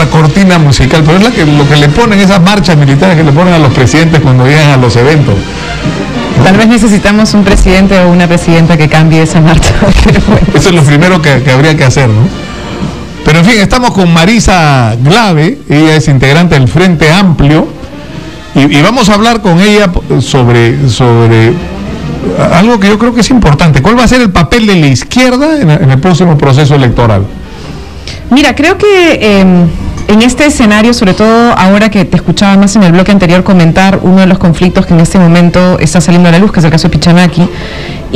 nuestra cortina musical, pero es lo que le ponen esas marchas militares que le ponen a los presidentes cuando llegan a los eventos. Tal vez necesitamos un presidente o una presidenta que cambie esa marcha. Eso es lo primero que habría que hacer, ¿no? Pero en fin, estamos con Marisa Glave, ella es integrante del Frente Amplio, y vamos a hablar con ella sobre algo que yo creo que es importante. ¿Cuál va a ser el papel de la izquierda en el próximo proceso electoral? Mira, creo que en este escenario, sobre todo ahora que te escuchaba más en el bloque anterior comentar uno de los conflictos que en este momento está saliendo a la luz, que es el caso de Pichanaki,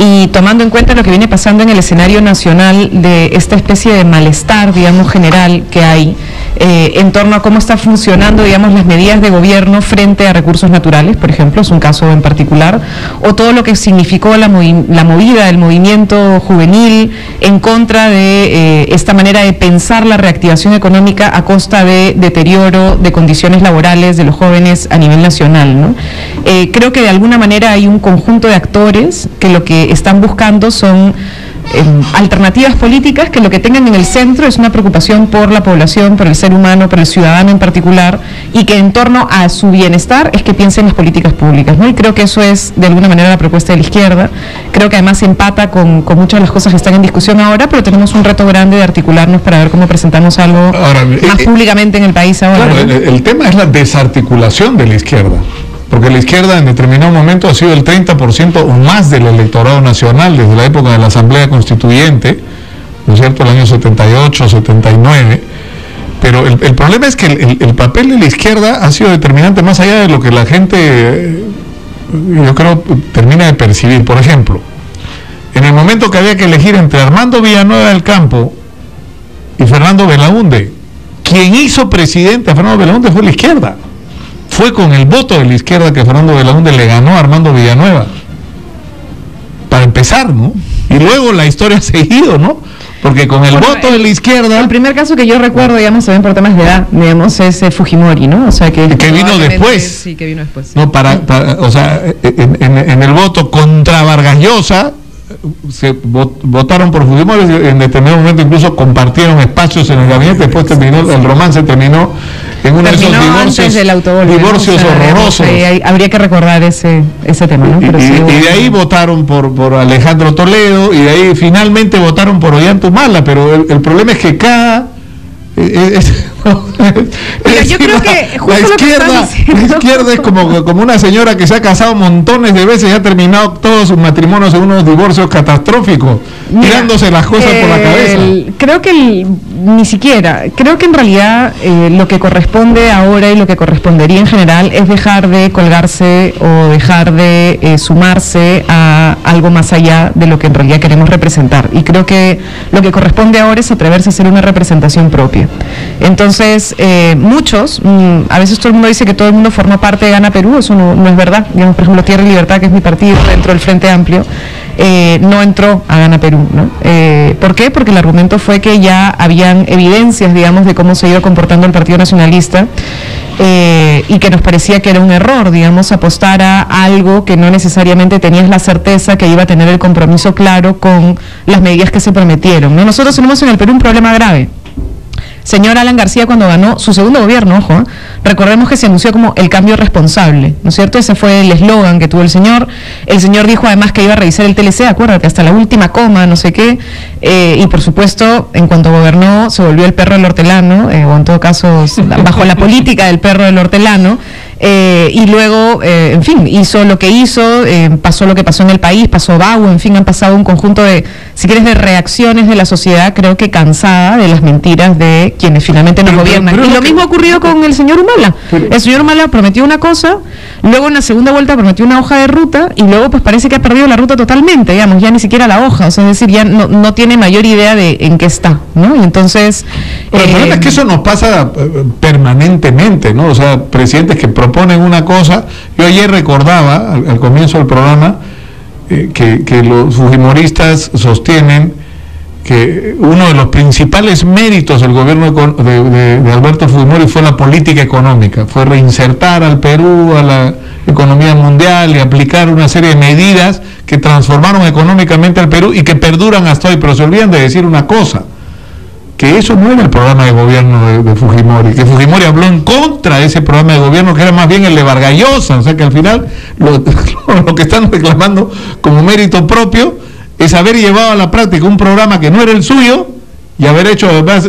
y tomando en cuenta lo que viene pasando en el escenario nacional de esta especie de malestar, digamos, general que hay en torno a cómo está funcionando, digamos, las medidas de gobierno frente a recursos naturales, por ejemplo, es un caso en particular, o todo lo que significó la movida del movimiento juvenil en contra de esta manera de pensar la reactivación económica a costa de deterioro de condiciones laborales de los jóvenes a nivel nacional, ¿no? Creo que de alguna manera hay un conjunto de actores que lo que están buscando son alternativas políticas que lo que tengan en el centro es una preocupación por la población, por el ser humano, por el ciudadano en particular, y que en torno a su bienestar es que piensen las políticas públicas, ¿no? Y creo que eso es de alguna manera la propuesta de la izquierda. Creo que además empata con muchas de las cosas que están en discusión ahora, pero tenemos un reto grande de articularnos para ver cómo presentamos algo más públicamente en el país ahora. Claro, ¿no? el tema es la desarticulación de la izquierda, porque la izquierda en determinado momento ha sido el 30% o más del electorado nacional desde la época de la Asamblea Constituyente, ¿no es cierto?, el año 78, 79, pero el problema es que el papel de la izquierda ha sido determinante más allá de lo que la gente, yo creo, termina de percibir. Por ejemplo, en el momento que había que elegir entre Armando Villanueva del Campo y Fernando Belaúnde, quien hizo presidente a Fernando Belaúnde fue la izquierda. Fue con el voto de la izquierda que Fernando Belaúnde le ganó a Armando Villanueva. Para empezar, ¿no? Y luego la historia ha seguido, ¿no? Porque con el voto de la izquierda... El primer caso que yo recuerdo, digamos, se ven por temas de edad, digamos, es Fujimori, ¿no? O sea que vino después. Sí, que vino después. Sí. No, o sea, en el voto contra Vargas Llosa, se votaron por Fujimori, en determinado momento incluso compartieron espacios en el gabinete, después el romance terminó en uno de esos divorcios horrorosos. Habría que recordar ese tema, ¿no? Pero y de ahí votaron por Alejandro Toledo, y de ahí finalmente votaron por Ollanta-Humala, pero el problema es que cada... yo creo que la izquierda es como una señora que se ha casado montones de veces y ha terminado todos sus matrimonios en unos divorcios catastróficos, tirándose las cosas por la cabeza. Creo que ni siquiera, creo que en realidad lo que corresponde ahora y lo que correspondería en general es dejar de colgarse o dejar de sumarse a algo más allá de lo que en realidad queremos representar, y creo que lo que corresponde ahora es atreverse a hacer una representación propia. Entonces, muchos, a veces todo el mundo dice que todo el mundo forma parte de Gana Perú, eso no es verdad. Digamos, por ejemplo, Tierra y Libertad, que es mi partido dentro del Frente Amplio, no entró a Gana Perú, ¿no? ¿Por qué? Porque el argumento fue que ya habían evidencias, digamos, de cómo se iba comportando el Partido Nacionalista, y que nos parecía que era un error, digamos, apostar a algo que no necesariamente tenías la certeza que iba a tener el compromiso claro con las medidas que se prometieron, ¿no? Nosotros tenemos en el Perú un problema grave. Señor Alan García, cuando ganó su segundo gobierno, ojo, recordemos que se anunció como el cambio responsable, ¿no es cierto? Ese fue el eslogan que tuvo el señor. El señor dijo además que iba a revisar el TLC, acuérdate, hasta la última coma, no sé qué, y por supuesto, en cuanto gobernó, se volvió el perro del hortelano, o en todo caso, bajo la política del perro del hortelano, y luego, en fin, hizo lo que hizo, pasó lo que pasó en el país, pasó Bau, en fin, han pasado un conjunto de, si quieres, de reacciones de la sociedad, creo que cansada de las mentiras de quienes finalmente nos gobiernan. Y lo mismo ha ocurrido con el señor Humala. El señor Humala prometió una cosa, luego en la segunda vuelta prometió una hoja de ruta, y luego pues parece que ha perdido la ruta totalmente, digamos, ya ni siquiera la hoja, o sea, es decir, ya no tiene mayor idea de en qué está, ¿no? Y entonces... Pero el problema es que eso nos pasa permanentemente, ¿no? O sea, presidentes que proponen una cosa. Yo ayer recordaba, al comienzo del programa, que los fujimoristas sostienen que uno de los principales méritos del gobierno de Alberto Fujimori fue la política económica, fue reinsertar al Perú a la economía mundial y aplicar una serie de medidas que transformaron económicamente al Perú y que perduran hasta hoy. Pero se olvidan de decir una cosa: que eso no era el programa de gobierno de Fujimori, que Fujimori habló en contra de ese programa de gobierno, que era más bien el de Vargas Llosa. O sea que al final lo que están reclamando como mérito propio es haber llevado a la práctica un programa que no era el suyo y haber hecho además,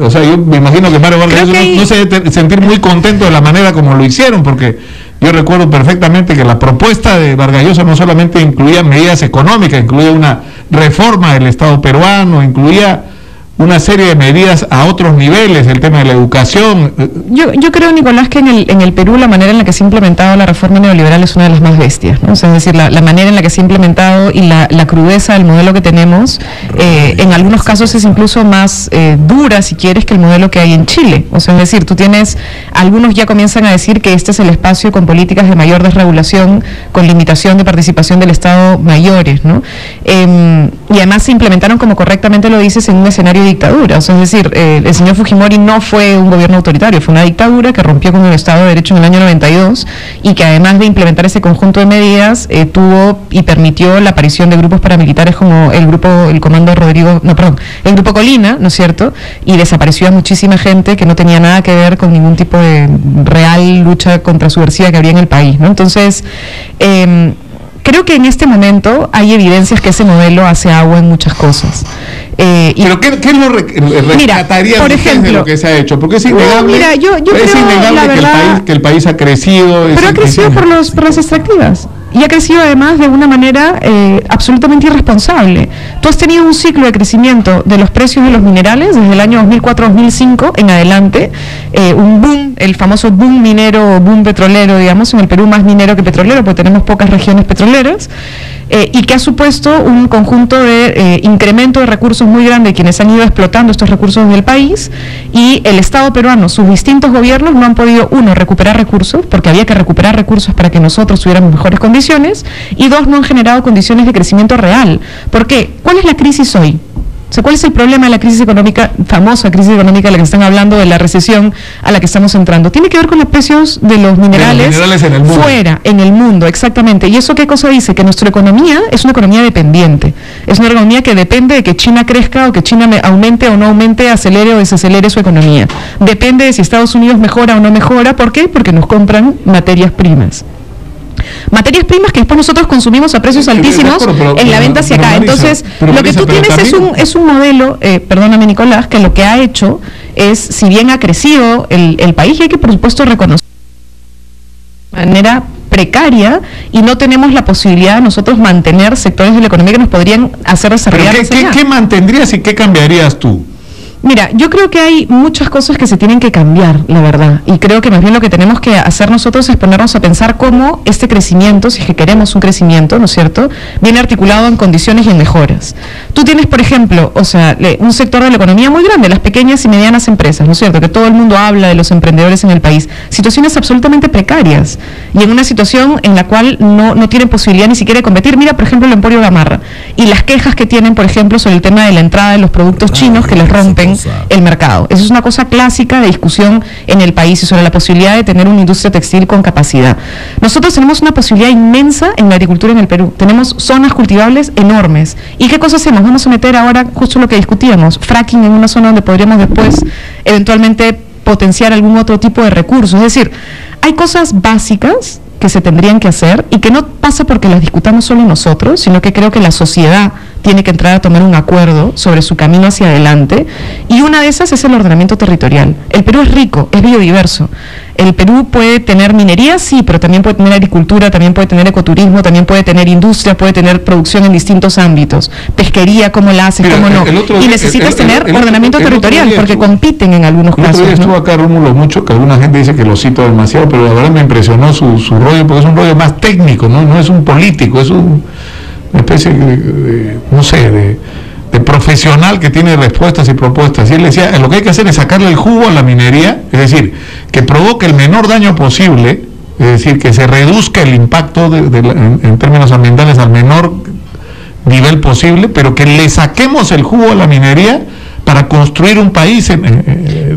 o sea, yo me imagino que Mario Vargas Llosa no se debe sentir muy contento de la manera como lo hicieron, porque yo recuerdo perfectamente que la propuesta de Vargas Llosa no solamente incluía medidas económicas, incluía una reforma del Estado peruano, incluía una serie de medidas a otros niveles, el tema de la educación. Yo creo, Nicolás, que en el Perú la manera en la que se ha implementado la reforma neoliberal es una de las más bestias, ¿no? O sea, es decir, la manera en la que se ha implementado y la crudeza del modelo que tenemos, en algunos casos es incluso más dura, si quieres, que el modelo que hay en Chile. O sea, es decir, tú tienes, algunos ya comienzan a decir que este es el espacio con políticas de mayor desregulación, con limitación de participación del Estado mayores, ¿no? Y además se implementaron, como correctamente lo dices, en un escenario dictadura. O sea, es decir, el señor Fujimori no fue un gobierno autoritario, fue una dictadura que rompió con el Estado de Derecho en el año 92 y que además de implementar ese conjunto de medidas, tuvo y permitió la aparición de grupos paramilitares como el grupo Colina, ¿no es cierto? Y desapareció a muchísima gente que no tenía nada que ver con ningún tipo de real lucha contra subversiva que había en el país, ¿no? Entonces, creo que en este momento hay evidencias que ese modelo hace agua en muchas cosas. Pero ¿qué es lo rescataría por ejemplo, de lo que se ha hecho? Porque es innegable, yo creo, que el país ha crecido. Pero ha crecido por las extractivas. Y ha crecido además de una manera absolutamente irresponsable. Tú has tenido un ciclo de crecimiento de los precios de los minerales desde el año 2004-2005 en adelante, un boom, el famoso boom minero, boom petrolero, digamos, en el Perú más minero que petrolero, porque tenemos pocas regiones petroleras, y que ha supuesto un conjunto de incremento de recursos muy grande de quienes han ido explotando estos recursos del país, y el Estado peruano, sus distintos gobiernos no han podido, uno, recuperar recursos, porque había que recuperar recursos para que nosotros tuviéramos mejores condiciones, y dos, no han generado condiciones de crecimiento real. ¿Por qué? ¿Cuál es la crisis hoy? O sea, ¿cuál es el problema de la crisis económica, famosa crisis económica de la que están hablando, de la recesión a la que estamos entrando? Tiene que ver con los precios de los minerales en el mundo. Fuera, en el mundo, exactamente. ¿Y eso qué cosa dice? Que nuestra economía es una economía dependiente. Es una economía que depende de que China crezca o que China aumente o no aumente, acelere o desacelere su economía. Depende de si Estados Unidos mejora o no mejora. ¿Por qué? Porque nos compran materias primas. Materias primas que después nosotros consumimos a precios altísimos en la venta hacia acá. Entonces, lo que tú tienes es un modelo, perdóname Nicolás, que lo que ha hecho es, si bien ha crecido el país, y hay que por supuesto reconocer de manera precaria, y no tenemos la posibilidad de nosotros mantener sectores de la economía que nos podrían hacer desarrollar. ¿Qué mantendrías y qué cambiarías tú? Mira, yo creo que hay muchas cosas que se tienen que cambiar, la verdad, y creo que más bien lo que tenemos que hacer nosotros es ponernos a pensar cómo este crecimiento, si es que queremos un crecimiento, ¿no es cierto?, viene articulado en condiciones y en mejoras. Tú tienes, por ejemplo, o sea, un sector de la economía muy grande, las pequeñas y medianas empresas, ¿no es cierto?, que todo el mundo habla de los emprendedores en el país, situaciones absolutamente precarias, y en una situación en la cual no tienen posibilidad ni siquiera de competir. Mira, por ejemplo, el Emporio Gamarra, y las quejas que tienen, por ejemplo, sobre el tema de la entrada de los productos chinos que les rompen el mercado. Eso es una cosa clásica de discusión en el país, y sobre la posibilidad de tener una industria textil con capacidad. Nosotros tenemos una posibilidad inmensa en la agricultura en el Perú. Tenemos zonas cultivables enormes. ¿Y qué cosa hacemos? Vamos a meter ahora justo lo que discutíamos, fracking en una zona donde podríamos después eventualmente potenciar algún otro tipo de recursos. Es decir, hay cosas básicas que se tendrían que hacer, y que no pasa porque las discutamos solo nosotros, sino que creo que la sociedad tiene que entrar a tomar un acuerdo sobre su camino hacia adelante, y una de esas es el ordenamiento territorial. El Perú es rico, es biodiverso. El Perú puede tener minería, sí, pero también puede tener agricultura, también puede tener ecoturismo, también puede tener industria, puede tener producción en distintos ámbitos. Pesquería, cómo la haces, cómo no. Y necesitas tener ordenamiento territorial, porque compiten en algunos casos. El otro día estuvo acá Rómulo Mucho, que alguna gente dice que lo cito demasiado, pero la verdad me impresionó su rollo, porque es un rollo más técnico, no es un político, es una especie de profesional que tiene respuestas y propuestas. Y él decía, lo que hay que hacer es sacarle el jugo a la minería, es decir, que provoque el menor daño posible, es decir, que se reduzca el impacto en términos ambientales al menor nivel posible, pero que le saquemos el jugo a la minería para construir un país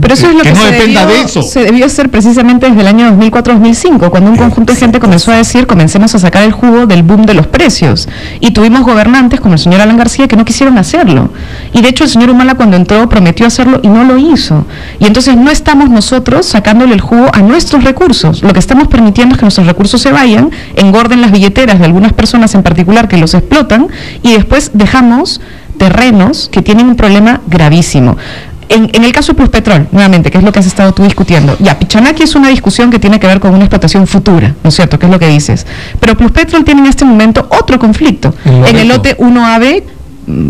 Pero eso es lo que no dependa de eso. Se debió hacer precisamente desde el año 2004-2005, cuando un conjunto de gente comenzó a decir, comencemos a sacar el jugo del boom de los precios. Y tuvimos gobernantes como el señor Alan García que no quisieron hacerlo. Y de hecho el señor Humala cuando entró prometió hacerlo y no lo hizo. Y entonces no estamos nosotros sacándole el jugo a nuestros recursos. Lo que estamos permitiendo es que nuestros recursos se vayan, engorden las billeteras de algunas personas en particular que los explotan y después dejamos terrenos que tienen un problema gravísimo. En el caso de Pluspetrol, nuevamente, que es lo que has estado tú discutiendo, ya, Pichanaki es una discusión que tiene que ver con una explotación futura, ¿no es cierto?, que es lo que dices. Pero Pluspetrol tiene en este momento otro conflicto. En el lote 1AB,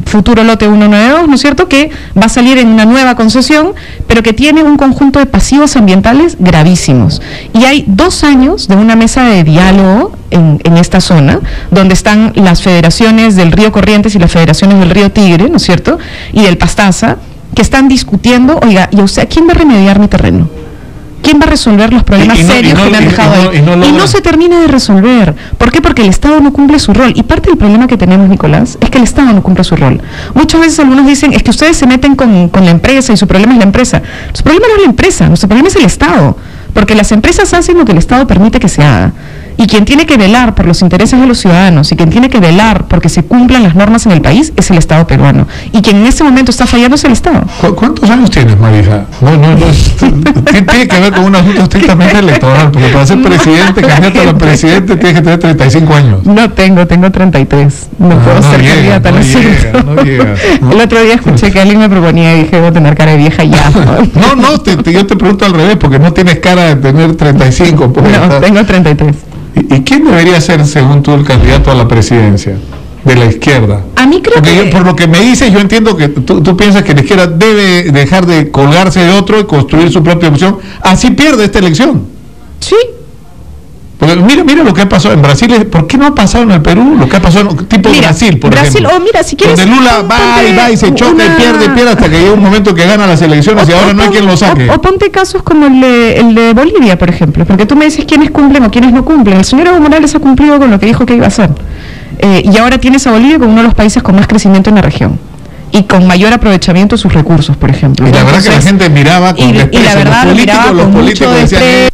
futuro lote 192, ¿no es cierto?, que va a salir en una nueva concesión, pero que tiene un conjunto de pasivos ambientales gravísimos. Y hay 2 años de una mesa de diálogo en esta zona, donde están las federaciones del río Corrientes y las federaciones del río Tigre, ¿no es cierto?, y del Pastaza, que están discutiendo, oiga, ¿y usted quién va a remediar mi terreno? ¿Quién va a resolver los problemas serios que me han dejado ahí? Y no se termina de resolver. ¿Por qué? Porque el Estado no cumple su rol. Y parte del problema que tenemos, Nicolás, es que el Estado no cumple su rol. Muchas veces algunos dicen, es que ustedes se meten con la empresa y su problema es la empresa. Su problema no es la empresa, nuestro problema es el Estado. Porque las empresas hacen lo que el Estado permite que se haga. Y quien tiene que velar por los intereses de los ciudadanos y quien tiene que velar porque se cumplan las normas en el país es el Estado peruano. Y quien en este momento está fallando es el Estado. ¿Cuántos años tienes, Marisa? Tiene que ver con un asunto estrictamente electoral, porque para ser presidente, candidato a la presidente, tienes que tener 35 años. No tengo 33. No puedo ser candidata a la El otro día escuché que alguien me proponía y dije, debo tener cara de vieja ya. Yo te pregunto al revés, porque no tienes cara de tener 35. No, tengo 33. ¿Y quién debería ser, según tú, el candidato a la presidencia de la izquierda? A mí creo porque por lo que me dices, yo entiendo que tú piensas que la izquierda debe dejar de colgarse de otro y construir su propia opción. Así pierde esta elección. Sí. Porque mira lo que ha pasado en Brasil. ¿Por qué no ha pasado en el Perú lo que ha pasado tipo Brasil, por ejemplo? Si quieres, donde Lula va y se choca y pierde hasta que llega un momento que gana las elecciones y ahora no hay quien lo saque. O ponte casos como el de Bolivia, por ejemplo, porque tú me dices quiénes cumplen o quiénes no cumplen. El señor Evo Morales ha cumplido con lo que dijo que iba a hacer. Y ahora tienes a Bolivia como uno de los países con más crecimiento en la región y con mayor aprovechamiento de sus recursos, por ejemplo. Y la verdad que la gente miraba con desprecio. Los políticos decían...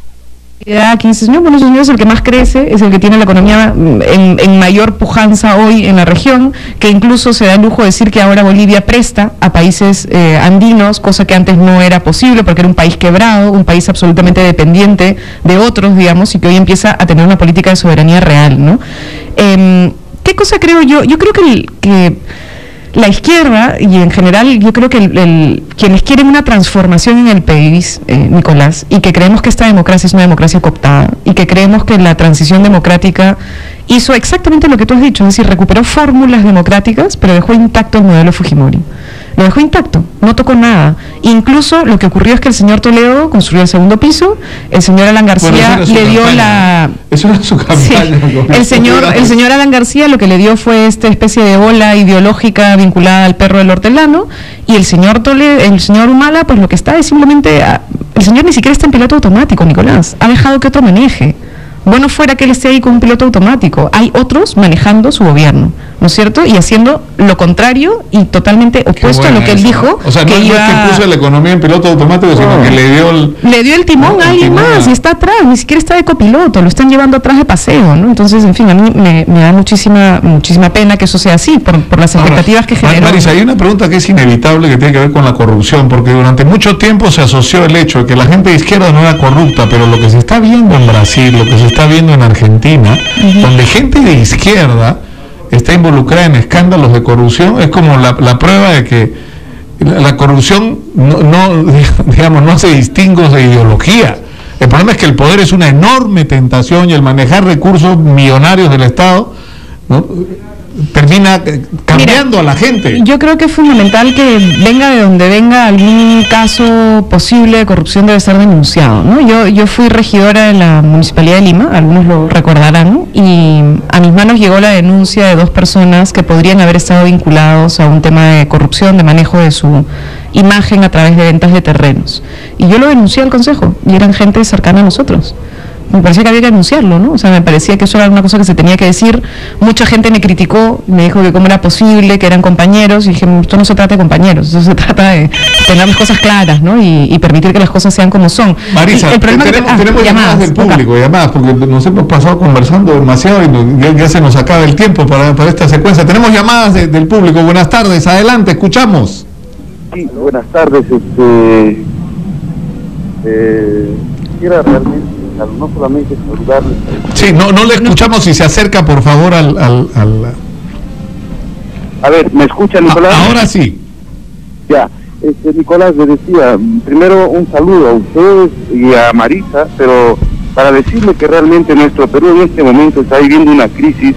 Que dice, no, bueno, señor es el que más crece, es el que tiene la economía en mayor pujanza hoy en la región, que incluso se da el lujo de decir que ahora Bolivia presta a países andinos, cosa que antes no era posible porque era un país quebrado, un país absolutamente dependiente de otros, digamos, y que hoy empieza a tener una política de soberanía real, ¿no? ¿Qué cosa creo yo? Yo creo que la izquierda y en general yo creo que quienes quieren una transformación en el país, Nicolás, y que creemos que esta democracia es una democracia cooptada y que creemos que la transición democrática hizo exactamente lo que tú has dicho, es decir, recuperó fórmulas democráticas pero dejó intacto el modelo Fujimori. Lo dejó intacto, no tocó nada. Incluso lo que ocurrió es que el señor Toledo construyó el segundo piso, el señor Alan García le dio Eso era su campaña. Sí. El señor Alan García lo que le dio fue esta especie de ola ideológica vinculada al perro del hortelano, y el señor Humala, pues lo que está es simplemente... el señor ni siquiera está en piloto automático, Nicolás. Ha dejado que otro maneje. Bueno fuera que él esté ahí con un piloto automático. Hay otros manejando su gobierno, ¿no es cierto? Y haciendo lo contrario y totalmente opuesto a lo que él dijo. O sea, no es que puso la economía en piloto automático, sino que le dio el timón a alguien más y está atrás, ni siquiera está de copiloto, lo están llevando atrás de paseo, ¿no? Entonces, en fin, a mí me da muchísima pena que eso sea así, por las expectativas que generó. Marisa, hay una pregunta que es inevitable que tiene que ver con la corrupción, porque durante mucho tiempo se asoció el hecho de que la gente de izquierda no era corrupta, pero lo que se está viendo en Brasil, lo que se está viendo en Argentina, donde gente de izquierda está involucrada en escándalos de corrupción, es como la prueba de que la corrupción no se distingue de ideología. El problema es que el poder es una enorme tentación y el manejar recursos millonarios del Estado, ¿no?, termina cambiando a la gente. Yo creo que es fundamental que venga de donde venga algún caso posible de corrupción, debe ser denunciado, ¿no? Yo fui regidora en la Municipalidad de Lima, algunos lo recordarán, y a mis manos llegó la denuncia de 2 personas que podrían haber estado vinculados a un tema de corrupción, de manejo de su imagen a través de ventas de terrenos. Y yo lo denuncié al Consejo, y eran gente cercana a nosotros. me parecía que había que denunciarlo, ¿no? O sea, me parecía que eso era una cosa que se tenía que decir. Mucha gente me criticó, me dijo que cómo era posible, que eran compañeros, y dije, esto no se trata de compañeros, esto se trata de tener las cosas claras, ¿no? Y permitir que las cosas sean como son. Marisa, tenemos llamadas del público, llamadas, porque nos hemos pasado conversando demasiado y ya se nos acaba el tiempo para esta secuencia. Tenemos llamadas del público. Buenas tardes, adelante, escuchamos. Sí, buenas tardes. Quisiera realmente, no solamente saludarles. Sí, no le escuchamos, si se acerca por favor al... A ver, ¿me escucha, Nicolás? Ahora sí. Ya, Nicolás, le decía, primero un saludo a ustedes y a Marisa, pero para decirle que realmente nuestro Perú en este momento está viviendo una crisis,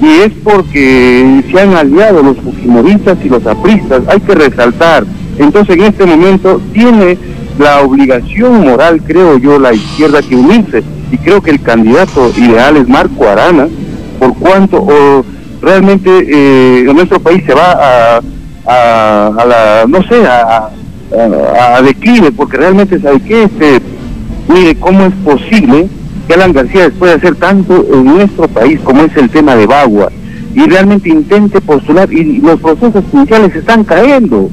y es porque se han aliado los fujimoristas y los apristas, hay que resaltar. Entonces en este momento tiene la obligación moral, creo yo, la izquierda, que unirse, y creo que el candidato ideal es Marco Arana, por cuanto realmente nuestro país se va a declive, porque realmente sabe que mire cómo es posible que Alan García, después de hacer tanto en nuestro país como es el tema de Bagua, y realmente intente postular, y los procesos judiciales están cayendo.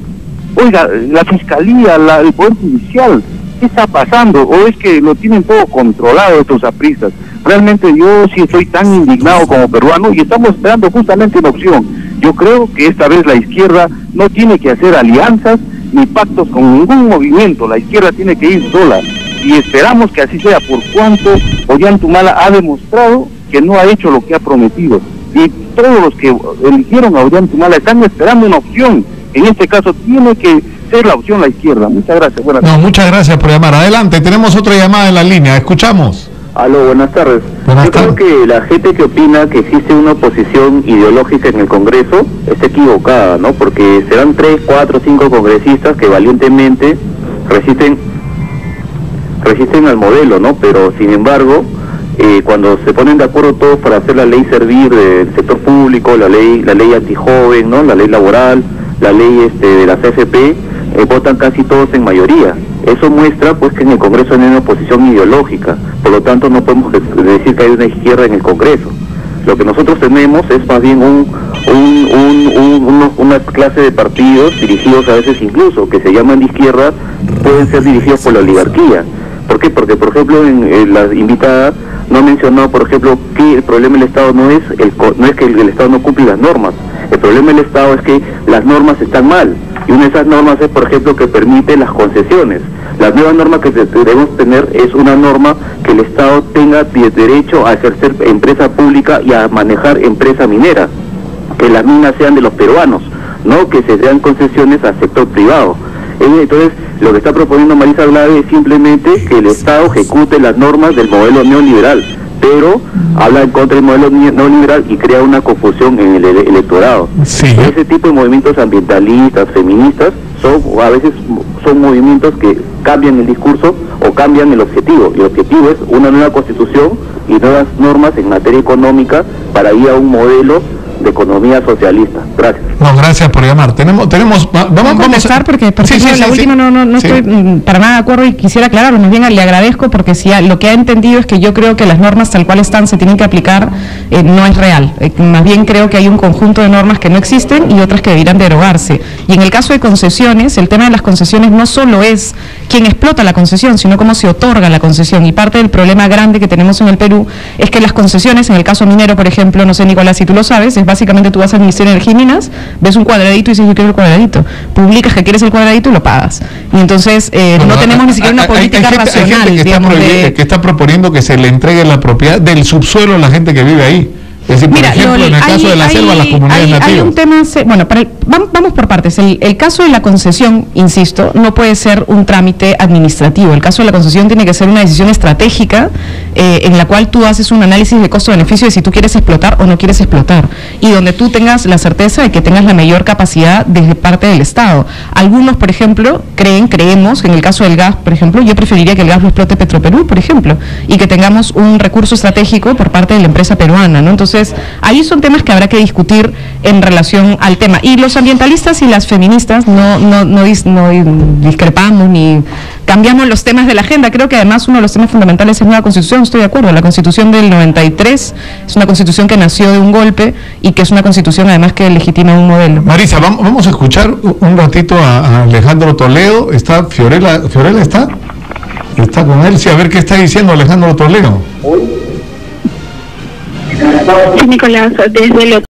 Oiga, la fiscalía, el poder judicial, ¿qué está pasando? ¿O es que lo tienen todo controlado estos apristas? Realmente yo sí estoy tan indignado como peruano, y estamos esperando justamente una opción. Yo creo que esta vez la izquierda no tiene que hacer alianzas ni pactos con ningún movimiento, la izquierda tiene que ir sola, y esperamos que así sea, por cuanto Ollantumala ha demostrado que no ha hecho lo que ha prometido, y todos los que eligieron a Ollantumala están esperando una opción. En este caso tiene que ser la opción la izquierda. Muchas gracias. Buenas tardes. No, muchas gracias por llamar. Adelante, tenemos otra llamada en la línea. Escuchamos. Aló, buenas tardes. Yo creo que la gente que opina que existe una oposición ideológica en el Congreso está equivocada, ¿no? Porque serán 3, 4, 5 congresistas que valientemente resisten al modelo, ¿no? Pero sin embargo, cuando se ponen de acuerdo todos para hacer la ley servir del sector público, la ley antijoven, ¿no? La ley laboral, la ley de las AFP, votan casi todos en mayoría. Eso muestra pues que en el Congreso no hay una oposición ideológica, por lo tanto no podemos decir que hay una izquierda en el Congreso. Lo que nosotros tenemos es más bien una clase de partidos dirigidos a veces incluso, que se llaman de izquierda, pueden ser dirigidos por la oligarquía. ¿Por qué? Porque por ejemplo la invitada no ha mencionado, por ejemplo, que el problema del Estado no es que el Estado no cumple las normas. El problema del Estado es que las normas están mal, y una de esas normas es, por ejemplo, que permite las concesiones. La nueva norma que debemos tener es una norma que el Estado tenga derecho a ejercer empresa pública y a manejar empresa minera, que las minas sean de los peruanos, no que se den concesiones al sector privado. Entonces, lo que está proponiendo Marisa Glave es simplemente que el Estado ejecute las normas del modelo neoliberal, pero habla en contra del modelo neoliberal y crea una confusión en el electorado. Sí. Ese tipo de movimientos ambientalistas, feministas, a veces son movimientos que cambian el discurso o cambian el objetivo. Y el objetivo es una nueva constitución y nuevas normas en materia económica para ir a un modelo de economía socialista. Gracias. No, gracias por llamar. Vamos a contestar porque la última no estoy para nada de acuerdo, y quisiera aclararlo. Más bien le agradezco, porque si lo que ha entendido es que yo creo que las normas tal cual están se tienen que aplicar, no es real. Más bien creo que hay un conjunto de normas que no existen y otras que deberían derogarse. Y en el caso de concesiones, el tema de las concesiones no solo es quién explota la concesión, sino cómo se otorga la concesión. Y parte del problema grande que tenemos en el Perú es que las concesiones, en el caso minero, por ejemplo, no sé, Nicolás, si tú lo sabes, es básicamente tú vas al Ministerio de Energía y Minas, ves un cuadradito y dices yo quiero el cuadradito, publicas que quieres el cuadradito y lo pagas. Y entonces no tenemos ni siquiera una política racional. Hay gente que está proponiendo que se le entregue la propiedad del subsuelo a la gente que vive ahí. Es decir, por ejemplo, en el caso de la selva, las comunidades nativas. Hay un tema, bueno, vamos por partes. El caso de la concesión, insisto, no puede ser un trámite administrativo. El caso de la concesión tiene que ser una decisión estratégica en la cual tú haces un análisis de costo-beneficio de si tú quieres explotar o no quieres explotar, y donde tú tengas la certeza de que tengas la mayor capacidad desde parte del Estado. Algunos, por ejemplo, creemos que en el caso del gas, por ejemplo, yo preferiría que el gas lo explote Petroperú, por ejemplo, y que tengamos un recurso estratégico por parte de la empresa peruana, ¿no? Entonces, ahí son temas que habrá que discutir en relación al tema. Y los ambientalistas y las feministas no discrepamos ni cambiamos los temas de la agenda. Creo que además uno de los temas fundamentales es nueva constitución, estoy de acuerdo. La constitución del 93 es una constitución que nació de un golpe y que es una constitución además que legitima un modelo. Marisa, vamos a escuchar un ratito a Alejandro Toledo. ¿Está Fiorella está? ¿Está con él? Sí, a ver qué está diciendo Alejandro Toledo. Sí, Nicolás, desde el